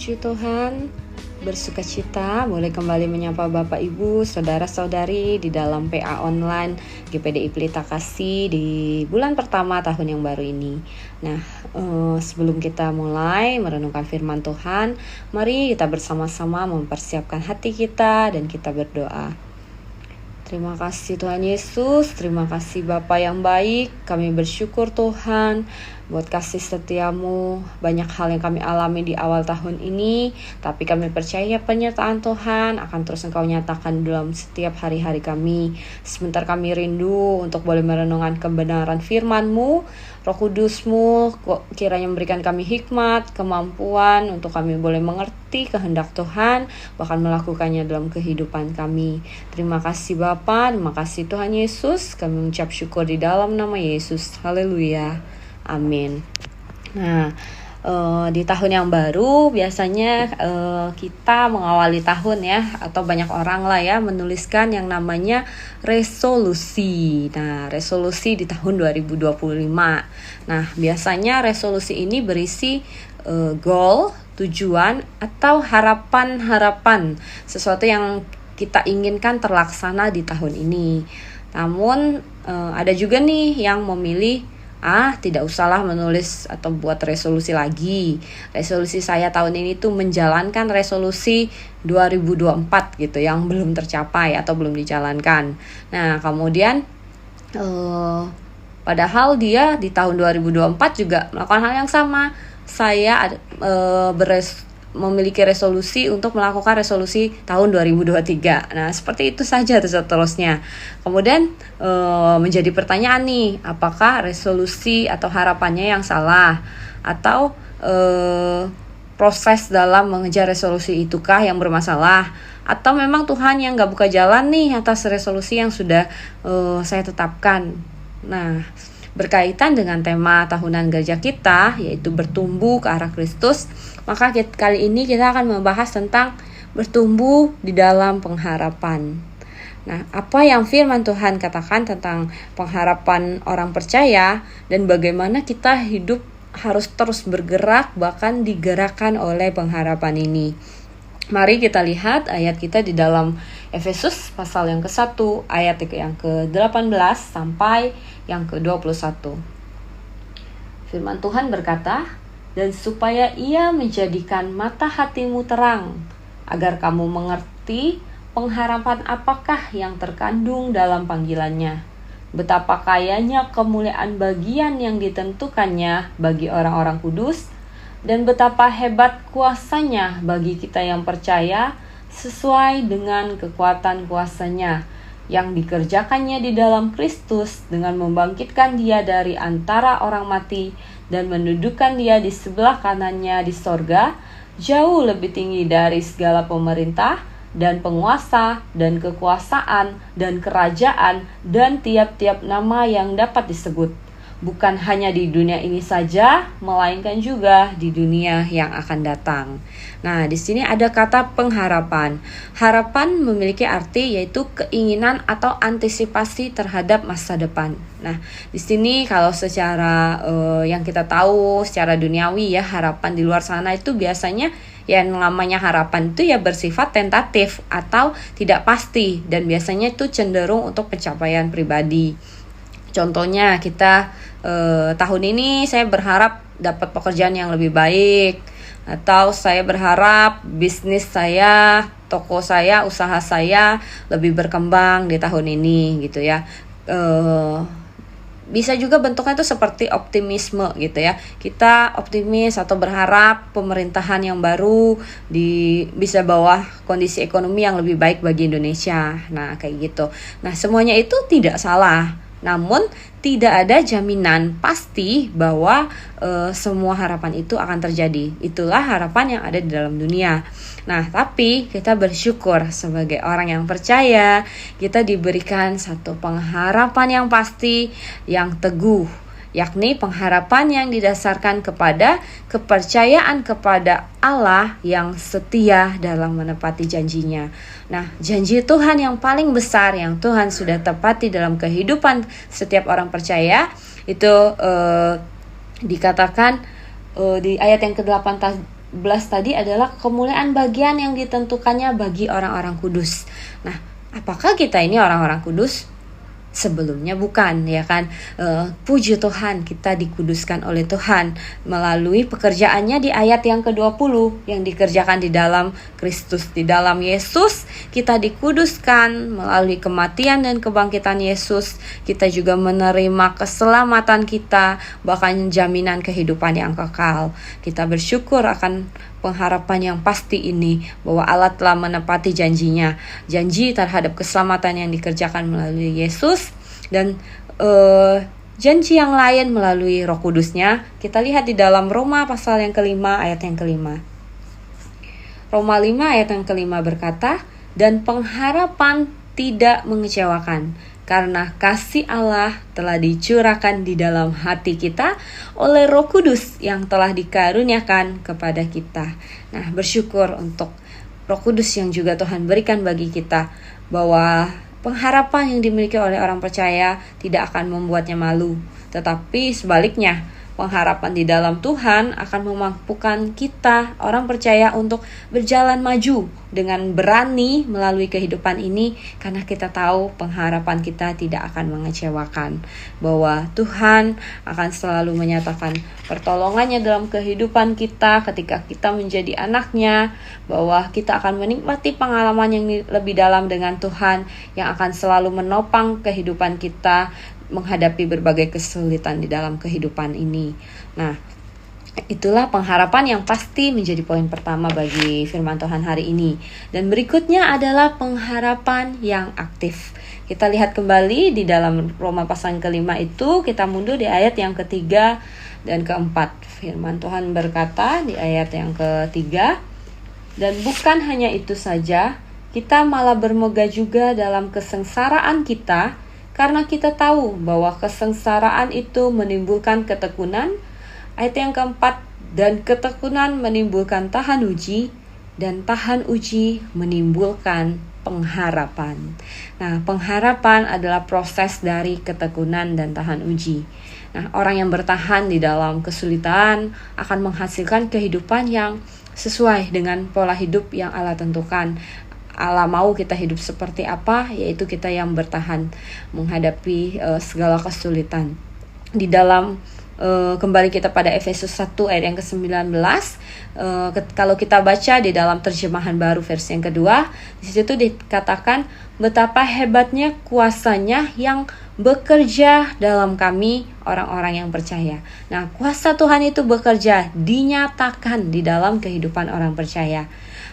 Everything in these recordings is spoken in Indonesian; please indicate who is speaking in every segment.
Speaker 1: Puji Tuhan, bersukacita boleh kembali menyapa Bapak Ibu, Saudara-saudari di dalam PA Online GPDI Pelita Kasih di bulan pertama tahun yang baru ini. Nah, sebelum kita mulai merenungkan firman Tuhan, mari kita bersama-sama mempersiapkan hati kita dan kita berdoa. Terima kasih Tuhan Yesus, terima kasih Bapa yang baik, kami bersyukur Tuhan buat kasih setiamu. Banyak hal yang kami alami di awal tahun ini, tapi kami percaya penyertaan Tuhan akan terus Engkau nyatakan dalam setiap hari-hari kami. Sebentar kami rindu untuk boleh merenungkan kebenaran firman-Mu. Roh Kudus-Mu kiranya memberikan kami hikmat, kemampuan untuk kami boleh mengerti kehendak Tuhan, bahkan melakukannya dalam kehidupan kami. Terima kasih Bapa, terima kasih Tuhan Yesus. Kami mengucap syukur di dalam nama Yesus. Haleluya. Amin. Nah, di tahun yang baru biasanya kita mengawali tahun ya, atau banyak orang lah ya menuliskan yang namanya resolusi. Nah, resolusi di tahun 2025. Nah, biasanya resolusi ini berisi goal, tujuan atau harapan-harapan sesuatu yang kita inginkan terlaksana di tahun ini. Namun ada juga nih yang memilih tidak usahlah menulis atau buat resolusi lagi. Resolusi saya tahun ini tuh menjalankan resolusi 2024 gitu yang belum tercapai atau belum dijalankan. Nah, kemudian padahal dia di tahun 2024 juga melakukan hal yang sama. Saya memiliki resolusi untuk melakukan resolusi tahun 2023. Nah, seperti itu saja seterusnya. Kemudian menjadi pertanyaan nih, apakah resolusi atau harapannya yang salah? Atau proses dalam mengejar resolusi itukah yang bermasalah? Atau memang Tuhan yang gak buka jalan nih atas resolusi yang sudah saya tetapkan? Nah, berkaitan dengan tema tahunan gereja kita, yaitu bertumbuh ke arah Kristus, maka kali ini kita akan membahas tentang bertumbuh di dalam pengharapan. Nah, apa yang firman Tuhan katakan tentang pengharapan orang percaya dan bagaimana kita hidup harus terus bergerak bahkan digerakkan oleh pengharapan ini. Mari kita lihat ayat kita di dalam Efesus pasal yang ke-1 ayat yang ke-18 sampai yang ke-21. Firman Tuhan berkata, "Dan supaya Ia menjadikan mata hatimu terang, agar kamu mengerti pengharapan apakah yang terkandung dalam panggilannya, betapa kayanya kemuliaan bagian yang ditentukannya bagi orang-orang kudus, dan betapa hebat kuasanya bagi kita yang percaya sesuai dengan kekuatan kuasanya yang dikerjakannya di dalam Kristus dengan membangkitkan Dia dari antara orang mati dan mendudukkan Dia di sebelah kanannya di sorga, jauh lebih tinggi dari segala pemerintah dan penguasa dan kekuasaan dan kerajaan dan tiap-tiap nama yang dapat disebut, bukan hanya di dunia ini saja, melainkan juga di dunia yang akan datang." Nah, di sini ada kata pengharapan. Harapan memiliki arti yaitu keinginan atau antisipasi terhadap masa depan. Nah, di sini kalau secara yang kita tahu secara duniawi ya, harapan di luar sana itu biasanya yang namanya harapan itu ya bersifat tentatif atau tidak pasti dan biasanya itu cenderung untuk pencapaian pribadi. Contohnya kita tahun ini saya berharap dapat pekerjaan yang lebih baik, atau saya berharap bisnis saya, toko saya, usaha saya lebih berkembang di tahun ini gitu ya. Bisa juga bentuknya itu seperti optimisme gitu ya. Kita optimis atau berharap pemerintahan yang baru bisa bawa kondisi ekonomi yang lebih baik bagi Indonesia. Nah, kayak gitu. Nah, semuanya itu tidak salah. Namun tidak ada jaminan pasti bahwa semua harapan itu akan terjadi. Itulah harapan yang ada di dalam dunia. Nah, tapi kita bersyukur sebagai orang yang percaya, kita diberikan satu pengharapan yang pasti, yang teguh, yakni pengharapan yang didasarkan kepada kepercayaan kepada Allah yang setia dalam menepati janjinya. Nah, janji Tuhan yang paling besar yang Tuhan sudah tepati dalam kehidupan setiap orang percaya itu dikatakan di ayat yang ke-18 tadi adalah kemuliaan bagian yang ditentukannya bagi orang-orang kudus. Nah, apakah kita ini orang-orang kudus? Sebelumnya bukan, ya kan? Puji Tuhan, kita dikuduskan oleh Tuhan melalui pekerjaannya di ayat yang ke-20 yang dikerjakan di dalam Kristus. Di dalam Yesus kita dikuduskan melalui kematian dan kebangkitan Yesus. Kita juga menerima keselamatan kita, bahkan jaminan kehidupan yang kekal. Kita bersyukur akan pengharapan yang pasti ini, bahwa Allah telah menepati janjinya, janji terhadap keselamatan yang dikerjakan melalui Yesus, dan janji yang lain melalui Roh Kudusnya. Kita lihat di dalam Roma pasal yang kelima ayat yang kelima. Roma 5 ayat yang kelima berkata, dan pengharapan tidak mengecewakan, karena kasih Allah telah dicurahkan di dalam hati kita oleh Roh Kudus yang telah dikaruniakan kepada kita. Nah, bersyukur untuk Roh Kudus yang juga Tuhan berikan bagi kita, bahwa pengharapan yang dimiliki oleh orang percaya tidak akan membuatnya malu, tetapi sebaliknya, pengharapan di dalam Tuhan akan memampukan kita, orang percaya, untuk berjalan maju dengan berani melalui kehidupan ini, karena kita tahu pengharapan kita tidak akan mengecewakan, bahwa Tuhan akan selalu menyatakan pertolongannya dalam kehidupan kita ketika kita menjadi anaknya, bahwa kita akan menikmati pengalaman yang lebih dalam dengan Tuhan yang akan selalu menopang kehidupan kita menghadapi berbagai kesulitan di dalam kehidupan ini. Nah, itulah pengharapan yang pasti menjadi poin pertama bagi firman Tuhan hari ini. Dan berikutnya adalah pengharapan yang aktif. Kita lihat kembali di dalam Roma pasal kelima itu, kita mundur di ayat yang ketiga dan keempat. Firman Tuhan berkata di ayat yang ketiga, dan bukan hanya itu saja, kita malah bermegah juga dalam kesengsaraan kita, karena kita tahu bahwa kesengsaraan itu menimbulkan ketekunan. Ayat yang keempat, dan ketekunan menimbulkan tahan uji, dan tahan uji menimbulkan pengharapan. Nah, pengharapan adalah proses dari ketekunan dan tahan uji. Nah, orang yang bertahan di dalam kesulitan akan menghasilkan kehidupan yang sesuai dengan pola hidup yang Allah tentukan. Allah mau kita hidup seperti apa, yaitu kita yang bertahan menghadapi segala kesulitan. Di dalam kembali kita pada Efesus 1 ayat yang ke-19, kalau kita baca di dalam terjemahan baru versi yang kedua, di situ dikatakan betapa hebatnya kuasanya yang bekerja dalam kami orang-orang yang percaya. Nah, kuasa Tuhan itu bekerja, dinyatakan di dalam kehidupan orang percaya.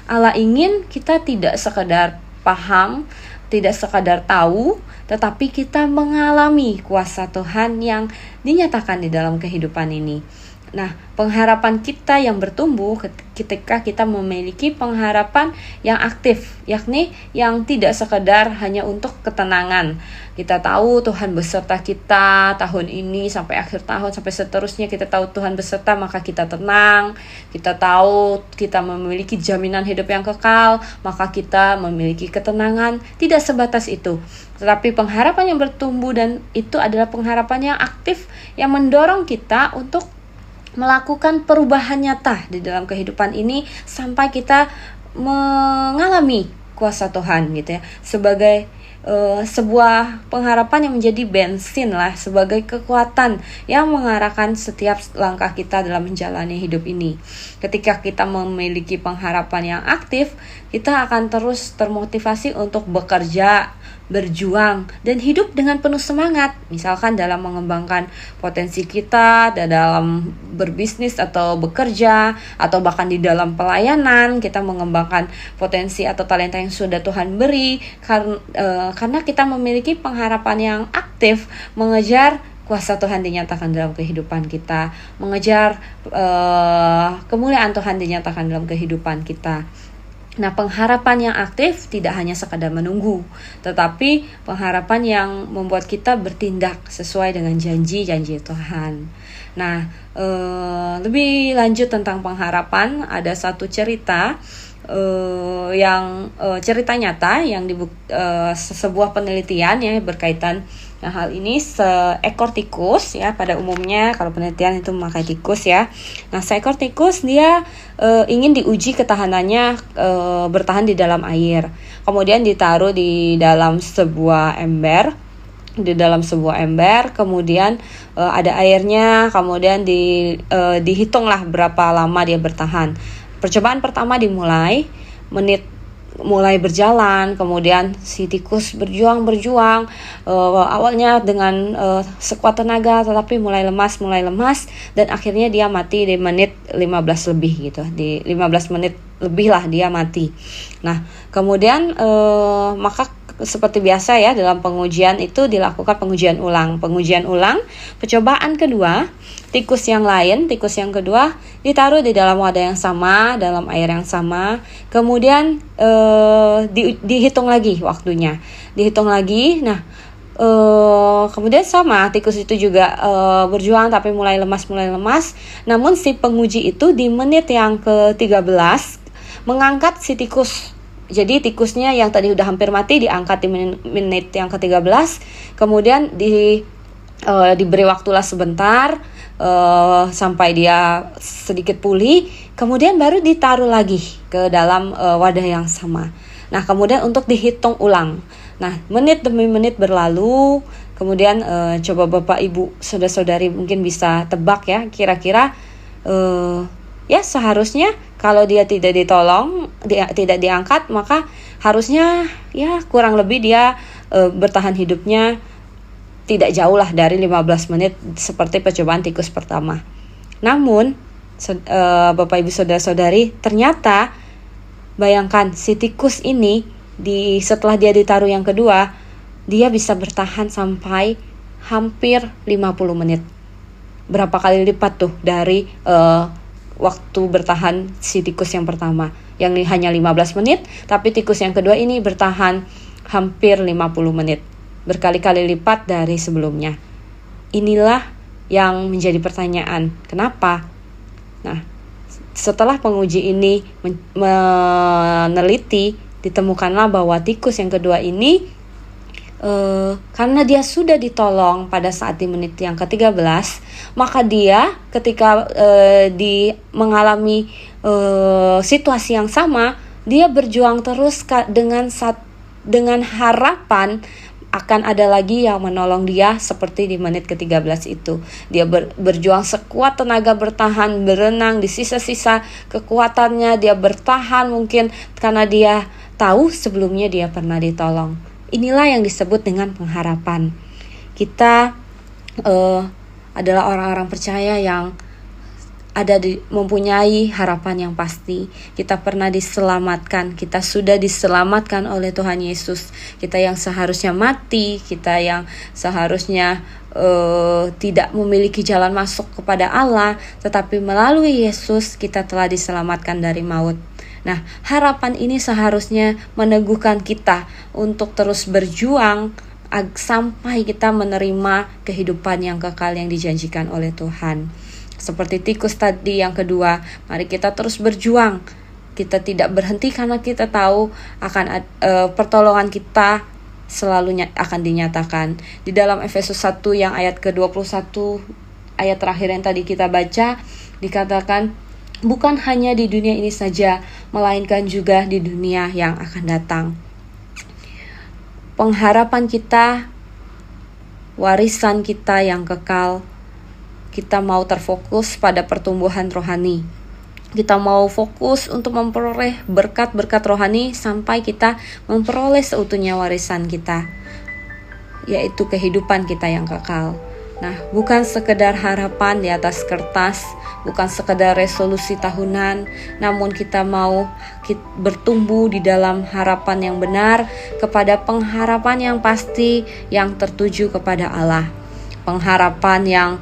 Speaker 1: Allah ingin kita tidak sekadar paham, tidak sekadar tahu, tetapi kita mengalami kuasa Tuhan yang dinyatakan di dalam kehidupan ini. Nah, pengharapan kita yang bertumbuh ketika kita memiliki pengharapan yang aktif, yakni yang tidak sekedar hanya untuk ketenangan. Kita tahu Tuhan beserta kita tahun ini sampai akhir tahun, sampai seterusnya kita tahu Tuhan beserta, maka kita tenang. Kita tahu kita memiliki jaminan hidup yang kekal, maka kita memiliki ketenangan. Tidak sebatas itu, tetapi pengharapan yang bertumbuh, dan itu adalah pengharapan yang aktif yang mendorong kita untuk melakukan perubahan nyata di dalam kehidupan ini sampai kita mengalami kuasa Tuhan gitu ya, sebagai sebuah pengharapan yang menjadi bensin lah, sebagai kekuatan yang mengarahkan setiap langkah kita dalam menjalani hidup ini. Ketika kita memiliki pengharapan yang aktif, kita akan terus termotivasi untuk bekerja, berjuang, dan hidup dengan penuh semangat. Misalkan dalam mengembangkan potensi kita, dalam berbisnis atau bekerja, atau bahkan di dalam pelayanan, kita mengembangkan potensi atau talenta yang sudah Tuhan beri, karena kita memiliki pengharapan yang aktif mengejar kuasa Tuhan dinyatakan dalam kehidupan kita, mengejar kemuliaan Tuhan dinyatakan dalam kehidupan kita. Nah, pengharapan yang aktif tidak hanya sekadar menunggu, tetapi pengharapan yang membuat kita bertindak sesuai dengan janji-janji Tuhan. Nah, lebih lanjut tentang pengharapan, ada satu cerita yang cerita nyata yang sebuah penelitian yang berkaitan Nah, hal ini seekor tikus ya, pada umumnya kalau penelitian itu memakai tikus ya. Nah, seekor tikus dia ingin diuji ketahanannya bertahan di dalam air. Kemudian ditaruh di dalam sebuah ember. Kemudian ada airnya, kemudian dihitunglah berapa lama dia bertahan. Percobaan pertama dimulai, mulai berjalan, kemudian si tikus berjuang, awalnya dengan sekuat tenaga, tetapi mulai lemas, dan akhirnya dia mati di menit 15 lebih gitu, di 15 menit lebih lah dia mati. Nah, kemudian maka seperti biasa ya, dalam pengujian itu dilakukan pengujian ulang. Percobaan kedua, tikus yang kedua ditaruh di dalam wadah yang sama, dalam air yang sama. Kemudian dihitung lagi waktunya. Nah, kemudian sama, tikus itu juga berjuang tapi mulai lemas. Namun si penguji itu di menit yang ke-13 mengangkat si tikus. Jadi tikusnya yang tadi udah hampir mati diangkat di menit yang ke-13. Kemudian diberi waktulah sebentar sampai dia sedikit pulih. Kemudian baru ditaruh lagi ke dalam wadah yang sama. Nah, kemudian untuk dihitung ulang. Nah, menit demi menit berlalu. Kemudian coba Bapak Ibu saudara-saudari mungkin bisa tebak ya, kira-kira ya seharusnya kalau dia tidak ditolong, tidak diangkat, maka harusnya ya kurang lebih dia bertahan hidupnya tidak jauh lah dari 15 menit seperti percobaan tikus pertama. Namun Bapak Ibu saudara-saudari, ternyata bayangkan si tikus ini setelah dia ditaruh yang kedua, dia bisa bertahan sampai hampir 50 menit. Berapa kali lipat tuh dari waktu bertahan si tikus yang pertama, yang hanya 15 menit, tapi tikus yang kedua ini bertahan hampir 50 menit, berkali-kali lipat dari sebelumnya. Inilah yang menjadi pertanyaan, kenapa? Nah, setelah penguji ini meneliti, ditemukanlah bahwa tikus yang kedua ini karena dia sudah ditolong pada saat di menit yang ke-13, maka dia ketika mengalami situasi yang sama, dia berjuang terus dengan harapan akan ada lagi yang menolong dia seperti di menit ke-13 itu. Dia berjuang sekuat tenaga, bertahan, berenang di sisa-sisa kekuatannya, dia bertahan mungkin karena dia tahu sebelumnya dia pernah ditolong. Inilah yang disebut dengan pengharapan. Kita adalah orang-orang percaya yang mempunyai harapan yang pasti. Kita pernah diselamatkan, kita sudah diselamatkan oleh Tuhan Yesus. Kita yang seharusnya mati, kita yang seharusnya tidak memiliki jalan masuk kepada Allah, tetapi melalui Yesus kita telah diselamatkan dari maut. Nah, harapan ini seharusnya meneguhkan kita untuk terus berjuang sampai kita menerima kehidupan yang kekal yang dijanjikan oleh Tuhan. Seperti tikus tadi yang kedua, mari kita terus berjuang. Kita tidak berhenti karena kita tahu akan pertolongan kita selalu akan dinyatakan. Di dalam Efesus 1 yang ayat ke-21, ayat terakhir yang tadi kita baca, dikatakan, bukan hanya di dunia ini saja, melainkan juga di dunia yang akan datang. Pengharapan kita, warisan kita yang kekal, kita mau terfokus pada pertumbuhan rohani. Kita mau fokus untuk memperoleh berkat-berkat rohani sampai kita memperoleh seutuhnya warisan kita, yaitu kehidupan kita yang kekal. Nah, bukan sekedar harapan di atas kertas, bukan sekedar resolusi tahunan, namun kita mau bertumbuh di dalam harapan yang benar, kepada pengharapan yang pasti yang tertuju kepada Allah. Pengharapan yang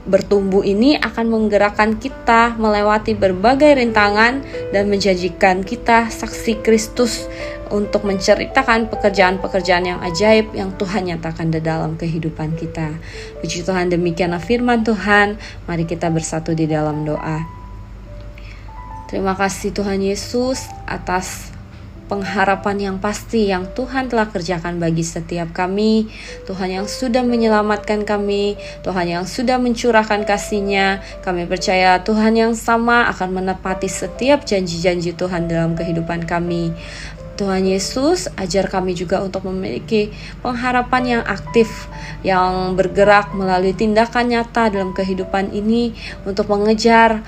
Speaker 1: bertumbuh ini akan menggerakkan kita melewati berbagai rintangan dan menjadikan kita saksi Kristus untuk menceritakan pekerjaan-pekerjaan yang ajaib yang Tuhan nyatakan di dalam kehidupan kita. Puji Tuhan, demikianlah firman Tuhan. Mari kita bersatu di dalam doa. Terima kasih Tuhan Yesus atas pengharapan yang pasti yang Tuhan telah kerjakan bagi setiap kami. Tuhan yang sudah menyelamatkan kami, Tuhan yang sudah mencurahkan kasih-Nya. Kami percaya Tuhan yang sama akan menepati setiap janji-janji Tuhan dalam kehidupan kami. Tuhan Yesus, ajar kami juga untuk memiliki pengharapan yang aktif, yang bergerak melalui tindakan nyata dalam kehidupan ini untuk mengejar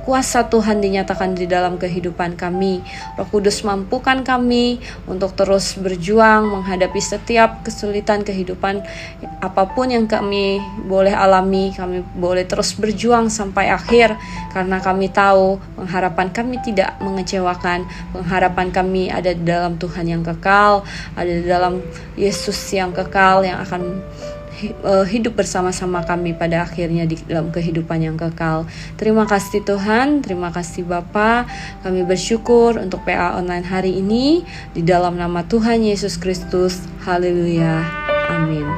Speaker 1: kuasa Tuhan dinyatakan di dalam kehidupan kami. Roh Kudus mampukan kami untuk terus berjuang menghadapi setiap kesulitan kehidupan apapun yang kami boleh alami. Kami boleh terus berjuang sampai akhir karena kami tahu pengharapan kami tidak mengecewakan. Pengharapan kami ada di dalam Tuhan yang kekal, ada di dalam Yesus yang kekal yang akan hidup bersama-sama kami pada akhirnya di dalam kehidupan yang kekal. Terima kasih Tuhan, terima kasih Bapa. Kami bersyukur untuk PA online hari ini di dalam nama Tuhan Yesus Kristus. Haleluya. Amin.